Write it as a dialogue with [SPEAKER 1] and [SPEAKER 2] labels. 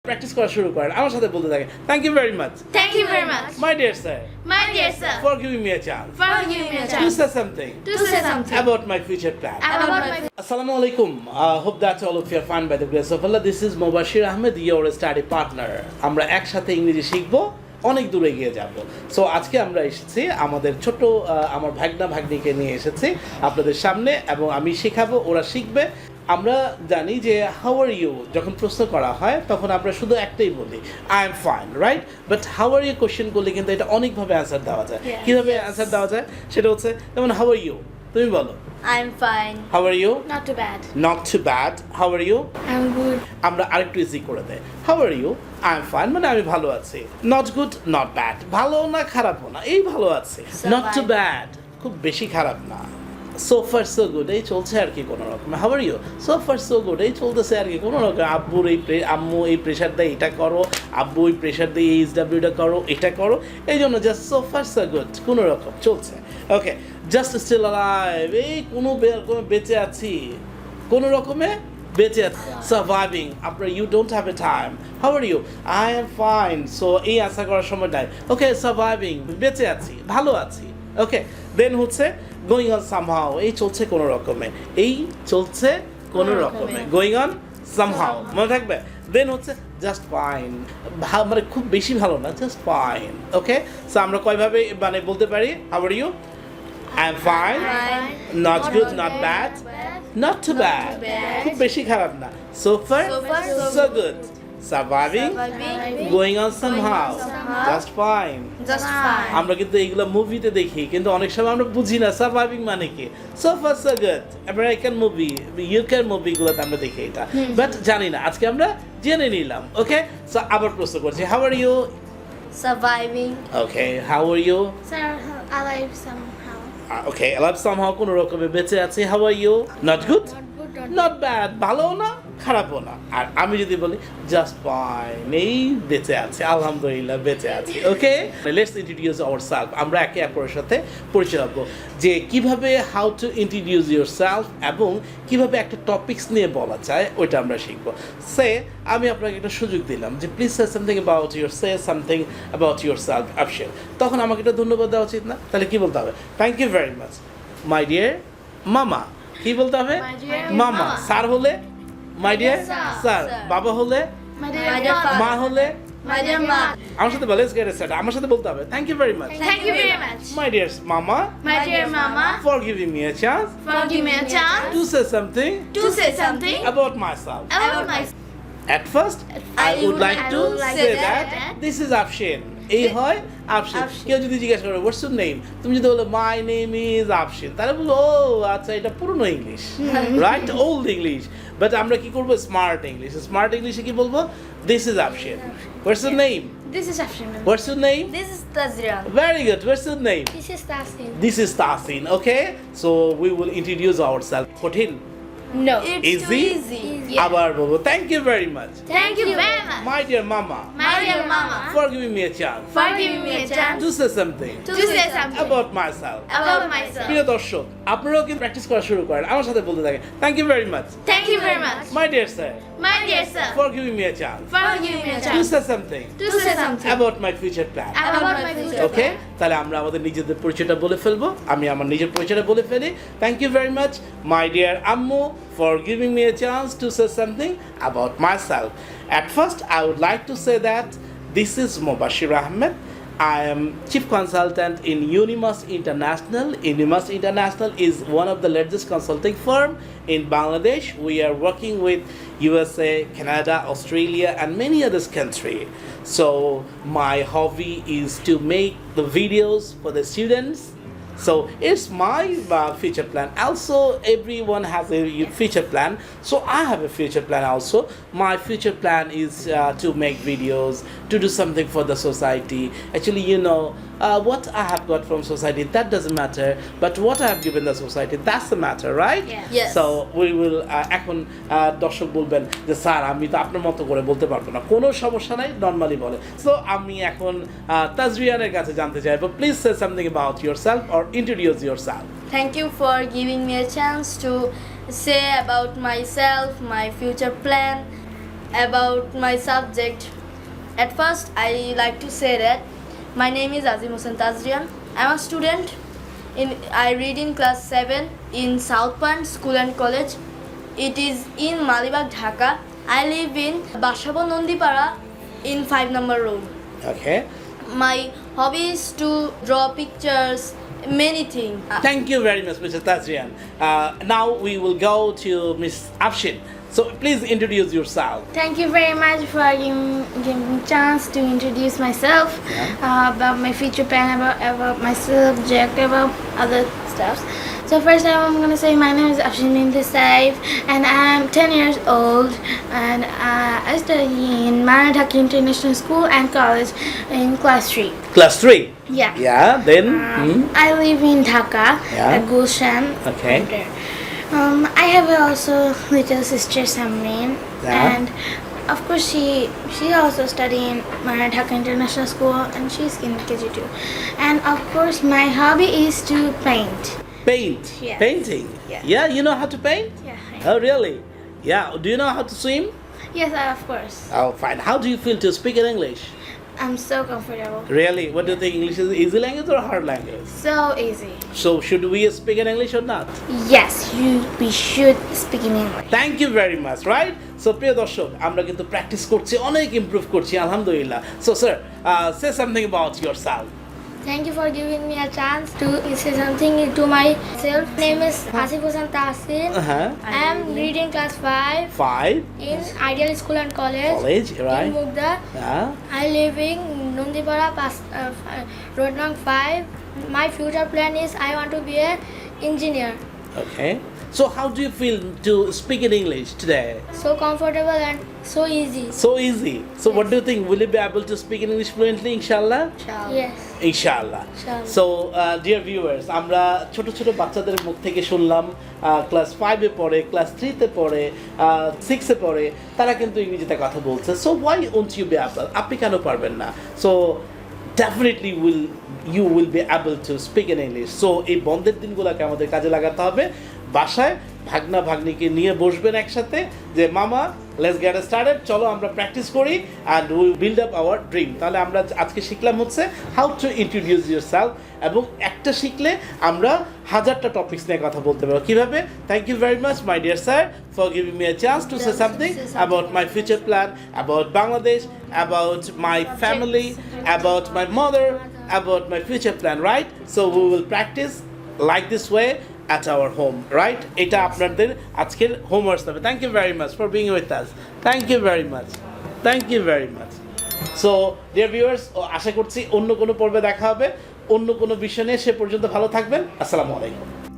[SPEAKER 1] Practice করা শুরু করেন আমার সাথে বলতে থাকেন thank you very much
[SPEAKER 2] Thank you very much.
[SPEAKER 1] My dear sir
[SPEAKER 2] My dear sir,
[SPEAKER 1] for giving me a chance
[SPEAKER 2] for giving me a
[SPEAKER 1] to
[SPEAKER 2] chance
[SPEAKER 1] say something
[SPEAKER 2] to say something
[SPEAKER 1] about my future plan.
[SPEAKER 2] about my
[SPEAKER 1] Assalamu alaikum. Hope that all of you are fine by the grace of Allah. This is Mubashir Ahmed, your study partner. আমরা একসাথে ইংরেজি শিখবো, অনেক দূরে এগিয়ে যাব। So আজকে আমরা এসেছি আমাদের ছোট আমার ভাগনা ভাগ্নিকে নিয়ে এসেছি আপনাদের সামনে এবং আমি শেখাবো, ওরা শিখবে। আমরা জানি যে হাউ আর ইউ যখন প্রশ্ন করা হয় তখন আমরা শুধু একটাই বলি I am fine, right? But how are you question করলে কিন্তু এটা অনেকভাবে অ্যান্সার দেওয়া যায়। কীভাবে অ্যান্সার দেওয়া যায় সেটা হচ্ছে যেমন হাউ আর ইউ, তুমি বলো
[SPEAKER 2] I'm fine.
[SPEAKER 1] How are you,
[SPEAKER 2] Not too bad.
[SPEAKER 1] Not too bad, how are you.
[SPEAKER 2] I'm good.
[SPEAKER 1] আমরা আরেকটু ইজি করে দেয় how are you, I am fine মানে আমি ভালো আছি, নট গুড নট ব্যাড, ভালো না খারাপও না, এই ভালো আছে, নট টু ব্যাড খুব বেশি খারাপ না, সো ফার সো গুড এই চলছে আর কি কোনো রকম, how are you, so far so good এই চলতেছে আর কি কোনো রকম, আব্বুর আম্মু এই প্রেশার দেয় এটা করো, আব্বু এই প্রেশার দিয়ে এইচডাব্লিউটা করো, এটা করো, এই জন্য just so far so good কোনো রকম চলছে। ওকে, জাস্ট স্টিল অ্যালাইভ এই কোনো বেঁচে আছি, কোনো রকমে বেঁচে আছি, সার্ভাইভিং আপনার you don't have a time, how are you, I am fine, so এই আশা করার সময় নাই, ওকে সার্ভাইভিং বেঁচে আছি ভালো আছি, ওকে দেন হচ্ছে গোয়িং অন সামহাউ এই চলছে কোনো রকমে, এই চলছে কোনো রকমে, গোয়িং অন সামহাউ মনে থাকবে। দেন হচ্ছে জাস্ট ফাইন, মানে খুব বেশি ভালো না, জাস্ট ফাইন, ওকে। সো আমরা কয়ভাবে মানে বলতে পারি how are you, I am fine, not good not bad, not too bad খুব বেশি খারাপ না, so far so good, surviving, going on somehow, just fine. আমরা কিন্তু এইগুলো মুভিতে দেখি কিন্তু অনেক সময় আমরা বুঝি না সার্ভাইভিং মানে কি, so far so good American movie ইউকের মুভিগুলোতে আমরা দেখি এটা, বাট জানি না, আজকে আমরা জেনে নিলাম। ওকে, সো আবার প্রশ্ন করছি how are you,
[SPEAKER 2] Surviving.
[SPEAKER 1] Okay how are you,
[SPEAKER 2] Sir, alive somehow.
[SPEAKER 1] Okay alive somehow কোনো রকমে বেঁচে আছি, how are you, not good not bad ভালোও না খারাপও না, আর আমি যদি বলি জাস্ট ফাইন এই বেঁচে আছে আলহামদুলিল্লাহ বেঁচে আছি। ওকে, লেটস ইন্ট্রোডিউস আওয়ারসেলফ, আমরা একে অপরের সাথে পরিচয় হবো যে কিভাবে হাউ টু ইন্ট্রোডিউস ইয়োরসেলফ এবং কিভাবে একটা টপিকস নিয়ে বলা যায় ওইটা আমরা শিখবো। আমি আপনাকে একটা সুযোগ দিলাম যে please say something about something about yourself option, তখন আমাকে একটা ধন্যবাদ দেওয়া উচিত না? তাহলে কি বলতে হবে? Thank you very much my dear মামা, কি বলতে হবে? মামা। স্যার হলে মাই ডিয়ার স্যার, বাবা হলে, মা হলে, আমার সাথে বলে আমার সাথে বলতে হবে thank you very much,
[SPEAKER 2] Thank you very much.
[SPEAKER 1] My dear মামা,
[SPEAKER 2] My dear mama,
[SPEAKER 1] for giving me a chance
[SPEAKER 2] for giving me a chance
[SPEAKER 1] to say something
[SPEAKER 2] to say something
[SPEAKER 1] about myself.
[SPEAKER 2] about myself.
[SPEAKER 1] At first, I would like to say that this is Afshin. এই হয় আফশিন। কেউ যদি জিজ্ঞাসা করে হোয়াটস your name, তুমি যদি বলো my name is Afshin, তাহলে বলো ও আচ্ছা এটা পুরনো English, right, old English. But আমরা কি করবো স্মার্ট ইংলিশ, স্মার্ট ইংলিশে কি বলবো this is Afshin. What's your name?
[SPEAKER 2] This is Afshin.
[SPEAKER 1] What's your name?
[SPEAKER 2] This is Tazria.
[SPEAKER 1] Very good. What's your name?
[SPEAKER 2] This is Tasin.
[SPEAKER 1] This is Tasin. Okay, so we will introduce ourselves. কঠিন?
[SPEAKER 2] No. It's
[SPEAKER 1] Easy?
[SPEAKER 2] too easy.
[SPEAKER 1] আবার বলবো thank you very much.
[SPEAKER 2] Thank you very much.
[SPEAKER 1] My dear mama,
[SPEAKER 2] My dear mama,
[SPEAKER 1] for giving me a chance
[SPEAKER 2] for giving me a chance
[SPEAKER 1] to say something
[SPEAKER 2] to say something
[SPEAKER 1] about myself.
[SPEAKER 2] about myself.
[SPEAKER 1] প্রিয় দর্শক, আপনারাও কিন্তু practice করা শুরু করেন আমার সাথে বলতে থাকেন thank you very much
[SPEAKER 2] Thank you very much.
[SPEAKER 1] My dear sir,
[SPEAKER 2] My dear sir,
[SPEAKER 1] for giving me a chance
[SPEAKER 2] for giving me a
[SPEAKER 1] to
[SPEAKER 2] chance
[SPEAKER 1] say something
[SPEAKER 2] to say something
[SPEAKER 1] about my future plan.
[SPEAKER 2] about my future.
[SPEAKER 1] ওকে, তাহলে আমরা আমাদের নিজেদের পরিচয়টা বলে ফেলবো, আমি আমার নিজের পরিচয়টা বলে ফেলি। Thank you very much my dear আম্মু for giving me a chance to say something about myself. At first, I would like to say that this is Mubashir Ahmed. I am Chief Consultant in Unimas International. Unimas International is one of the largest consulting firm in Bangladesh. We are working with USA, Canada, Australia, and many other countries. So my hobby is to make the videos for the students. So it's my future plan. Also, everyone has a future plan. So I have a future plan also. My future plan is to make videos, to do something for the society. Actually, you know, what I have got from society, that doesn't matter. But what I have given the society, that's the matter, right?
[SPEAKER 2] Yes.
[SPEAKER 1] So we will এখন দর্শক বলবেন যে sir আমি তো আপনার মতো করে বলতে পারবো না, কোনো সমস্যা নাই, নর্মালি বলে। সো আমি এখন তাজরিয়ানের কাছে জানতে চাইবো please say something about yourself or introduce yourself.
[SPEAKER 2] Thank you for giving me a chance to say about myself, my future plan. about my subject. At first, I like to say that my name is Azim Hussain Tazrian. I'm a student. I read in class 7 in South Point School and College. It is in Malibag, Dhaka. I live in Bashabon Nondipara in 5 number road.
[SPEAKER 1] Okay.
[SPEAKER 2] My hobby is to draw pictures, many things.
[SPEAKER 1] Thank you very much, Mr. Tazrian. Now we will go to Miss Afshin. So please introduce yourself.
[SPEAKER 3] Thank you very much for giving me chance to introduce myself, about my future plan, about my subject, about other stuff. So first I'm going to say my name is Afshin Binti Saif and I'm 10 years old and I study in Dhaka International School and College in class 3.
[SPEAKER 1] Class 3.
[SPEAKER 3] Yeah.
[SPEAKER 1] Yeah, then?
[SPEAKER 3] I live in Dhaka
[SPEAKER 1] Yeah.
[SPEAKER 3] at Gulshan.
[SPEAKER 1] Okay.
[SPEAKER 3] right there. I have also little sister Samreen,
[SPEAKER 1] Yeah.
[SPEAKER 3] and of course she also study in Dhaka International School and she's in KG2. And of course my hobby is to paint.
[SPEAKER 1] Paint.
[SPEAKER 3] Yes.
[SPEAKER 1] Painting.
[SPEAKER 3] Yeah.
[SPEAKER 1] Yeah, you know how to paint?
[SPEAKER 3] Yeah.
[SPEAKER 1] Oh, really? Yeah. Do you know how to swim?
[SPEAKER 3] Yes, of course.
[SPEAKER 1] Oh, fine. How do you feel to speak in English?
[SPEAKER 3] I'm so comfortable.
[SPEAKER 1] Really? What do you think? English is easy language or hard language?
[SPEAKER 3] So easy.
[SPEAKER 1] So should we speak in English or not?
[SPEAKER 3] Yes, we should speak in English.
[SPEAKER 1] Thank you very much right so প্রিয় দর্শক আমরা কিন্তু practice করছি অনেক improve করছি আলহামদুলিল্লাহ so sir say something about yourself
[SPEAKER 3] Thank you for giving me a chance to say something to myself. My name is Asif Hussain Tasin. I am reading class 5
[SPEAKER 1] 5
[SPEAKER 3] in Ideal School and College in
[SPEAKER 1] right?
[SPEAKER 3] Mugda.
[SPEAKER 1] Yeah.
[SPEAKER 3] I live in Nundipara, Road Nang 5. My future plan is I want to be an engineer.
[SPEAKER 1] Okay. So how do you feel to speak in English today?
[SPEAKER 3] So comfortable and so easy.
[SPEAKER 1] So easy. So what do you think? Will you be able to speak in English fluently, inshallah?
[SPEAKER 3] Yes.
[SPEAKER 1] ইনশাআল্লাহ
[SPEAKER 3] ইনশাআল্লাহ।
[SPEAKER 1] So dear viewers আমরা ছোট ছোট বাচ্চাদের মুখ থেকে শুনলাম class 5 এ পড়ে ক্লাস 3 তে পড়ে 6 এ পড়ে তারা কিন্তু ইংরেজিতে কথা বলছে so why won't you be able আপনি কেন পারবেন না so definitely you will be able to speak in English so এই বন্ধের দিনগুলোকে আমাদের কাজে লাগাতে হবে বাসায় ভাগনা ভাগ্নিকে নিয়ে বসবেন একসাথে যে মামা লেটস গেট স্টার্টেড চলো আমরা প্র্যাকটিস করি and will build up hour dream তাহলে আমরা আজকে শিখলাম হচ্ছে হাউ টু ইন্ট্রোডিউস ইউরসেলফ এবং একটা শিখলে আমরা হাজারটা টপিকস নিয়ে কথা বলতে পারবো কিভাবে thank you very much my dear sir for giving me a chance to say something about my future plan about Bangladesh about my family about my mother about my future plan, right? So we will practice like this way at our home, right? Eta আপনাদের আজকের homework হবে. Thank you very much for being with us. Thank you very much. Thank you very much. So dear viewers, আশা করছি অন্য কোনো পর্বে দেখা হবে অন্য কোনো বিষয় নিয়ে সে পর্যন্ত ভালো থাকবেন আসসালামু আলাইকুম